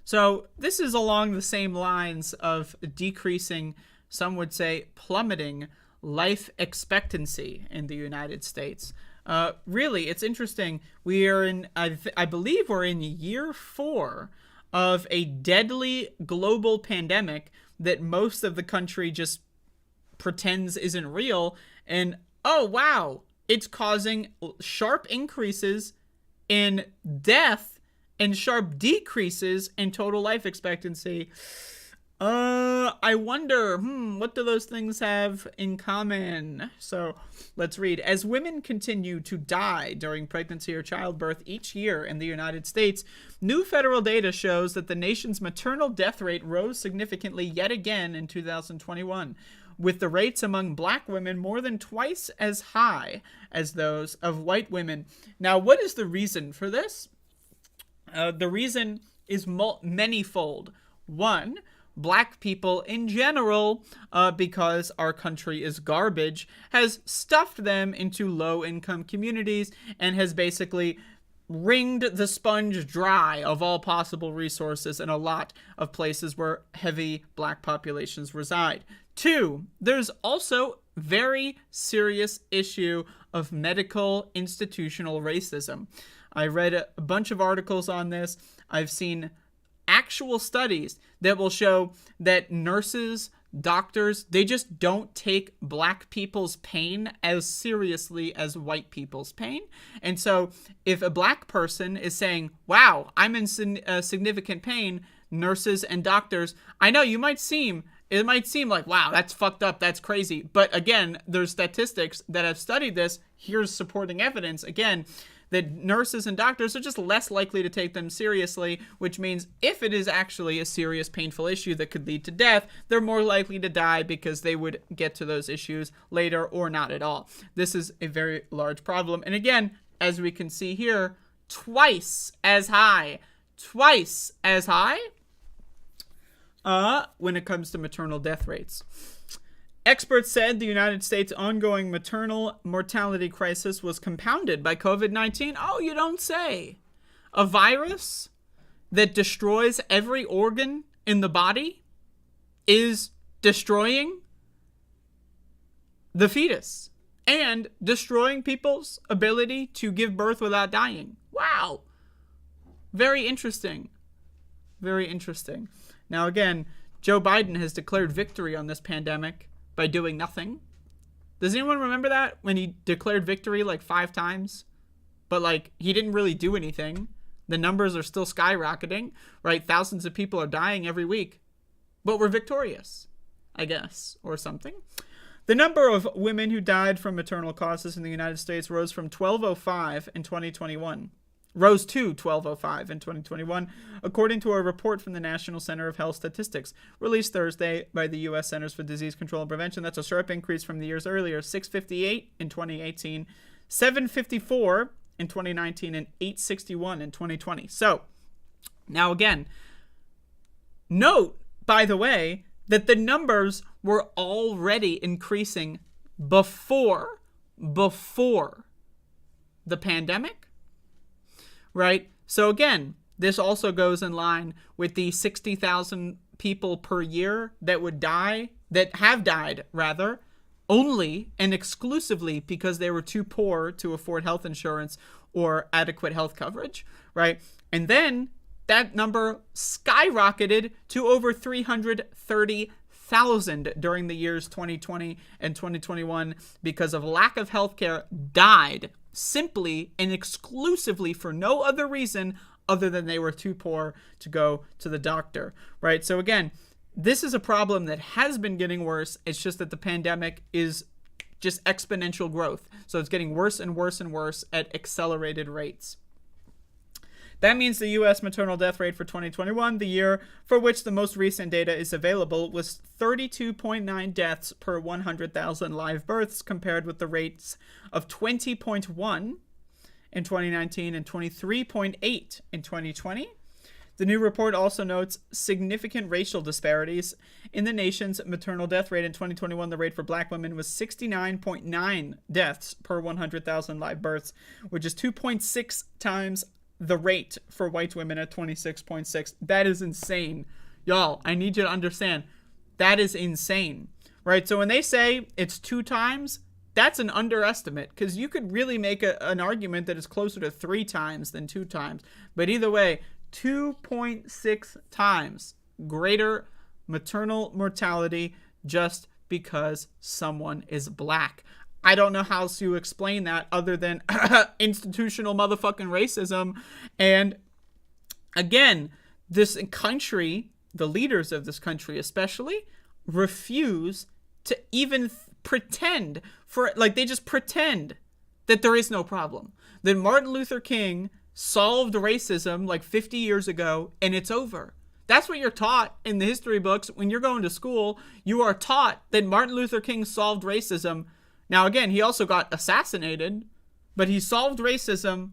So this is along the same lines of decreasing, some would say plummeting, life expectancy in the United States. Really, it's interesting. We are in, I believe we're in year 4 of a deadly global pandemic that most of the country just pretends isn't real. And oh wow, it's causing sharp increases in death and sharp decreases in total life expectancy. I wonder, what do those things have in common? So let's read. As women continue to die during pregnancy or childbirth each year in the United States, new federal data shows that the nation's maternal death rate rose significantly yet again in 2021, with the rates among black women more than twice as high as those of white women. Now, what is the reason for this? The reason is manyfold. One, black people in general, because our country is garbage, has stuffed them into low-income communities and has basically wringed the sponge dry of all possible resources in a lot of places where heavy black populations reside. Two, there's also very serious issue of medical institutional racism. I read a bunch of articles on this. I've seen actual studies that will show that nurses, doctors, they just don't take black people's pain as seriously as white people's pain. And so if a black person is saying, wow, I'm in significant pain, nurses and doctors, I know it might seem like, wow, that's fucked up, that's crazy. But again, there's statistics that have studied this. Here's supporting evidence, again, that nurses and doctors are just less likely to take them seriously, which means if it is actually a serious, painful issue that could lead to death, they're more likely to die because they would get to those issues later or not at all. This is a very large problem. And again, as we can see here, twice as high when it comes to maternal death rates. Experts said the United States' ongoing maternal mortality crisis was compounded by COVID-19. Oh, you don't say. A virus that destroys every organ in the body is destroying the fetus and destroying people's ability to give birth without dying. Wow. Very interesting. Very interesting. Now, again, Joe Biden has declared victory on this pandemic by doing nothing. Does anyone remember that? When he declared victory like 5 times? But like, he didn't really do anything. The numbers are still skyrocketing, right? Thousands of people are dying every week. But we're victorious, I guess, or something. The number of women who died from maternal causes in the United States rose to 1,205 in 2021, according to a report from the National Center of Health Statistics, released Thursday by the U.S. Centers for Disease Control and Prevention. That's a sharp increase from the years earlier, 658 in 2018, 754 in 2019, and 861 in 2020. So, now again, note, by the way, that the numbers were already increasing before the pandemic. Right? So again, this also goes in line with the 60,000 people per year that have died, only and exclusively because they were too poor to afford health insurance or adequate health coverage, right? And then that number skyrocketed to over 330,000 during the years 2020 and 2021 because of lack of healthcare, died simply and exclusively for no other reason other than they were too poor to go to the doctor, right? So again, this is a problem that has been getting worse. It's just that the pandemic is just exponential growth. So it's getting worse and worse and worse at accelerated rates. That means the U.S. maternal death rate for 2021, the year for which the most recent data is available, was 32.9 deaths per 100,000 live births, compared with the rates of 20.1 in 2019 and 23.8 in 2020. The new report also notes significant racial disparities. In the nation's maternal death rate in 2021, the rate for black women was 69.9 deaths per 100,000 live births, which is 2.6 times the rate for white women at 26.6. That is insane. Y'all, I need you to understand. That is insane, right? So when they say it's 2 times, that's an underestimate, because you could really make an argument that it's closer to 3 times than 2 times. But either way, 2.6 times greater maternal mortality just because someone is black. I don't know how else to explain that other than institutional motherfucking racism. And again, this country, the leaders of this country especially, refuse to even pretend they just pretend that there is no problem. That Martin Luther King solved racism like 50 years ago and it's over. That's what you're taught in the history books. When you're going to school, you are taught that Martin Luther King solved racism. Now, again, he also got assassinated, but he solved racism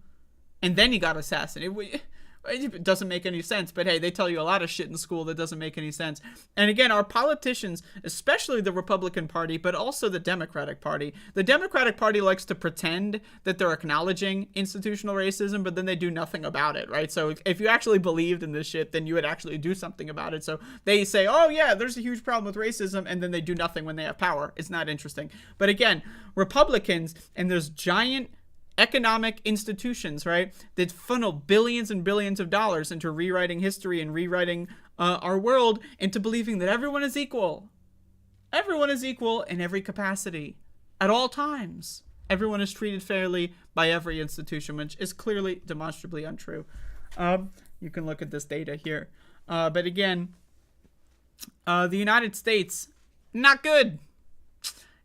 and then he got assassinated. It doesn't make any sense, but hey, they tell you a lot of shit in school that doesn't make any sense. And again, our politicians, especially the Republican Party, but also the Democratic Party, the Democratic Party likes to pretend that they're acknowledging institutional racism, but then they do nothing about it, right? So if you actually believed in this shit, then you would actually do something about it. So they say, oh yeah, there's a huge problem with racism, and then they do nothing when they have power. It's not interesting. But again, Republicans, and there's giant economic institutions, right, that funnel billions and billions of dollars into rewriting history and rewriting our world into believing that everyone is equal. Everyone is equal in every capacity at all times. Everyone is treated fairly by every institution, which is clearly demonstrably untrue. You can look at this data here. But again, the United States, not good.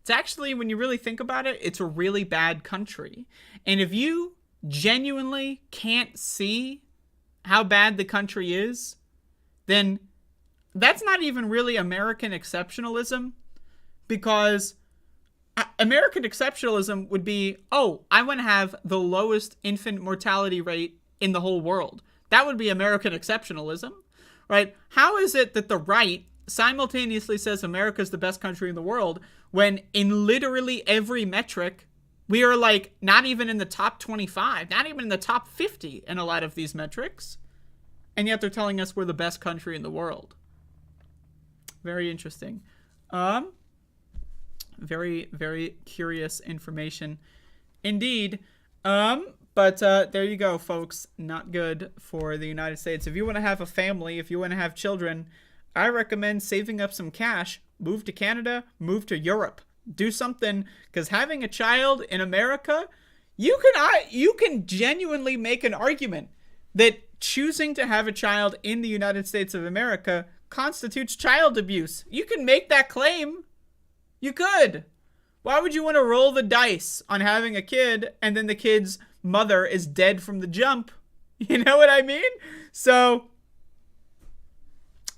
It's actually, when you really think about it, it's a really bad country. And if you genuinely can't see how bad the country is, then that's not even really American exceptionalism, because American exceptionalism would be, oh, I want to have the lowest infant mortality rate in the whole world. That would be American exceptionalism, right? How is it that the right simultaneously says America's the best country in the world when in literally every metric we are like not even in the top 25, not even in the top 50 in a lot of these metrics, and yet they're telling us we're the best country in the world? Very interesting. Very, very curious information indeed. But there you go, folks. Not good for the United States. If you want to have a family, if you want to have children, I recommend saving up some cash, move to Canada, move to Europe, do something, because having a child in America, you can genuinely make an argument that choosing to have a child in the United States of America constitutes child abuse. You can make that claim. You could. Why would you want to roll the dice on having a kid and then the kid's mother is dead from the jump? You know what I mean? So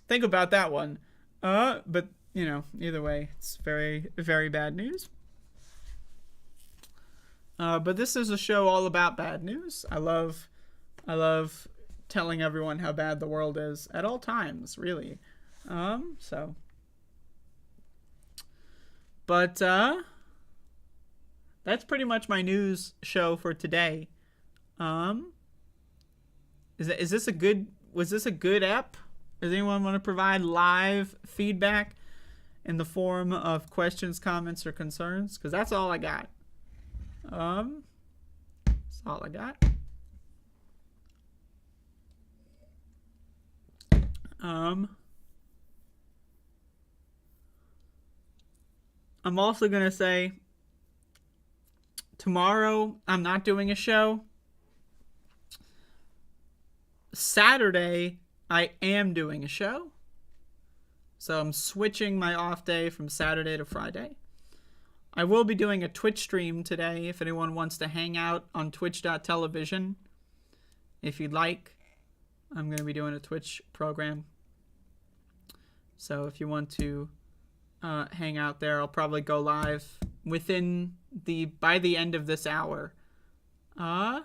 think about that one. But you know, either way, it's very, very bad news. But this is a show all about bad news. I love telling everyone how bad the world is at all times, really. But that's pretty much my news show for today. Was this a good ep? Does anyone want to provide live feedback in the form of questions, comments, or concerns? Because that's all I got. That's all I got. I'm also going to say tomorrow I'm not doing a show. Saturday I am doing a show. So I'm switching my off day from Saturday to Friday. I will be doing a Twitch stream today if anyone wants to hang out on twitch.tv. If you'd like, I'm going to be doing a Twitch program. So if you want to hang out there, I'll probably go live by the end of this hour. But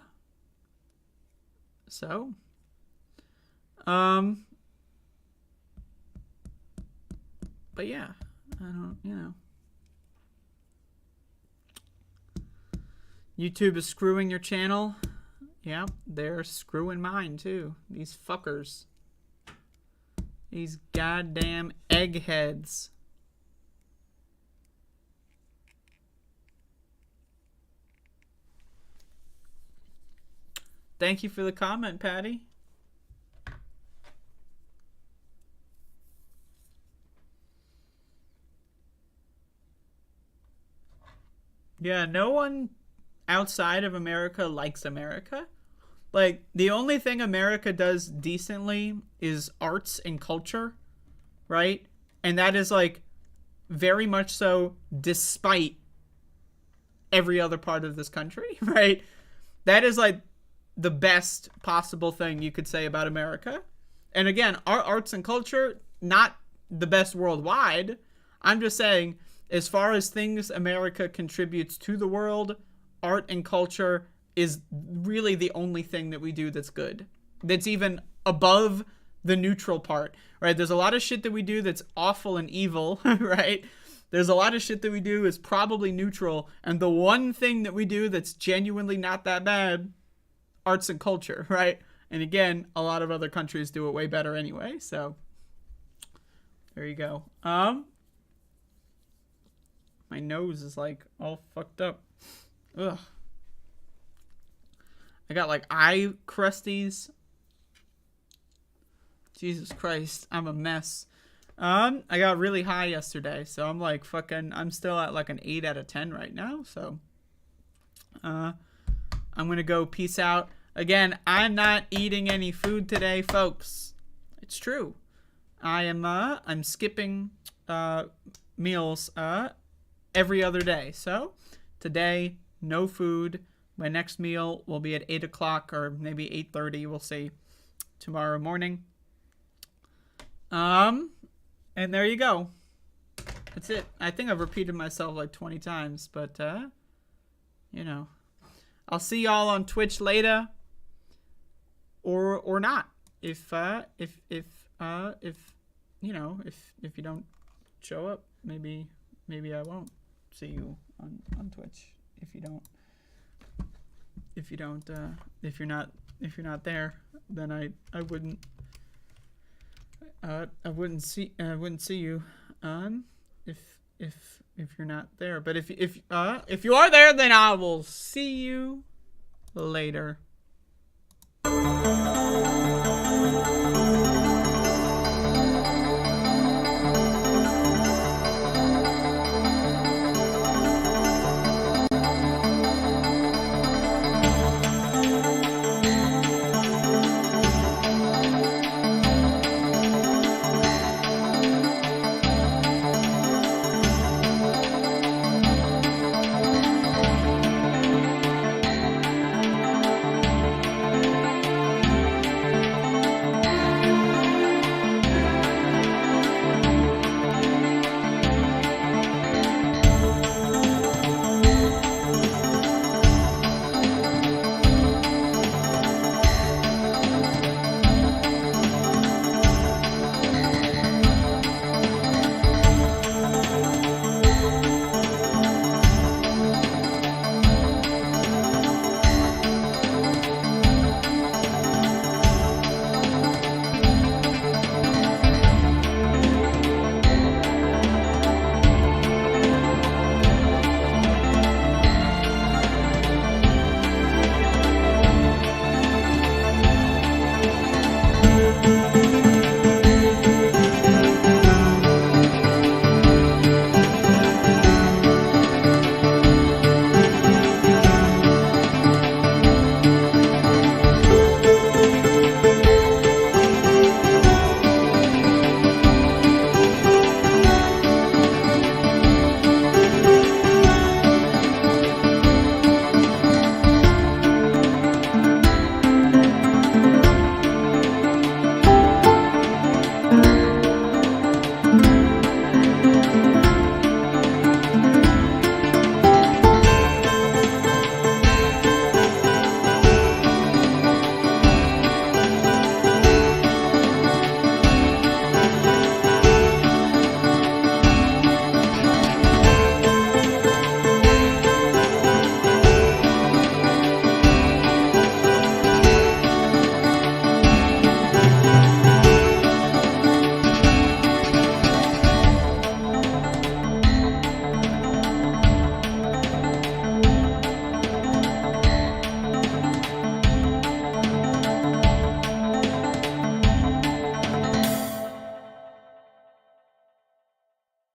yeah, I don't, YouTube is screwing your channel. Yeah, they're screwing mine too. These fuckers. These goddamn eggheads. Thank you for the comment, Patty. Yeah, no one outside of America likes America. Like, the only thing America does decently is arts and culture, right? And that is, like, very much so despite every other part of this country, right? That is, like, the best possible thing you could say about America. And again, our arts and culture, not the best worldwide. I'm just saying, as far as things America contributes to the world, art and culture is really the only thing that we do that's good. That's even above the neutral part, right? There's a lot of shit that we do that's awful and evil, right? There's a lot of shit that we do is probably neutral. And the one thing that we do that's genuinely not that bad, arts and culture, right? And again, a lot of other countries do it way better anyway. So there you go. My nose is like all fucked up. Ugh. I got like eye crusties. Jesus Christ, I'm a mess. I got really high yesterday, so I'm like I'm still at like an 8 out of 10 right now, so I'm gonna go peace out. Again, I'm not eating any food today, folks. It's true. I'm skipping meals every other day. So today, no food. My next meal will be at 8 o'clock or maybe 8:30. We'll see tomorrow morning. And there you go. That's it. I think I've repeated myself like 20 times, but you know, I'll see y'all on Twitch later, or not. If you know, if you don't show up, maybe I won't see you on Twitch. If you're not there, then I wouldn't see you if you're not there. But if you are there, then I will see you later.